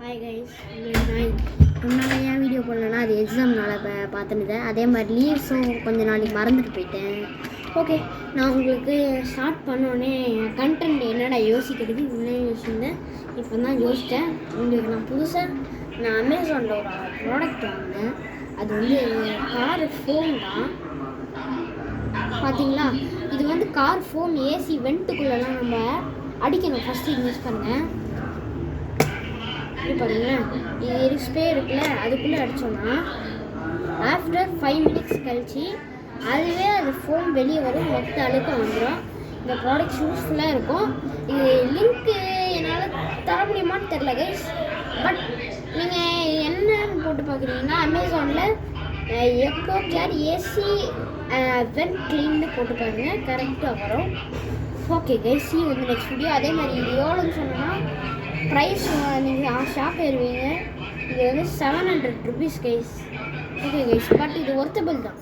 Hi guys, நான் ரொம்ப நாள் ஏன் வீடியோ போடலன்னா அது எக்ஸாம்னால பார்த்துருந்தேன். அதே மாதிரி லீவ்ஸும் கொஞ்சம் நாளைக்கு மறந்துட்டு போயிட்டேன். ஓகே, நான் உங்களுக்கு ஸ்டார்ட் பண்ணோடனே கண்டென்ட் என்னடா யோசிக்கிறது இவ்வளோ யோசிச்சிருந்தேன். இப்போ தான் யோசித்தேன். உங்களுக்கு நான் அமேசானில் ஒரு ப்ராடக்ட் வாங்கினேன். அது வந்து கார் ஃபோன் தான். பார்த்தீங்களா, இது வந்து கார் ஃபோன் ஏசி வெண்ட்டுக்குள்ளெல்லாம் நம்ம அடிக்கணும். ஃபஸ்ட்டு யூஸ் பண்ணேன். இப்படி பாருங்கள், இது ஸ்ப்ரே இருக்குல்ல, அதுக்குள்ளே அடித்தோன்னா ஆஃப்டர் 5 மினிட்ஸ் கழிச்சு அதுவே அது ஃபோன் வெளியே வரும், மொத்த அழுக்கம் வந்துடும். இந்த ப்ராடக்ட் யூஸ்ஃபுல்லாக இருக்கும். இது லிங்க்கு என்னால் தர முடியுமான்னு தெரில கைஸ். பட் நீங்கள் என்னன்னு போட்டு பார்க்குறீங்கன்னா அமேசானில் எக்கோ கேர் ஏசி வென்ட் க்ளீன்னு போட்டு பாருங்கள், கரெக்டாக வரும். Okay guys, see you in the next video. அதே மாதிரி இது எவ்வளோன்னு சொன்னால் ப்ரைஸ் நீங்கள் ஷாப் ஏறுவீங்க. இது வந்து 700 rupees guys. Okay guys, but இது ஒர்த்தபிள் தான்.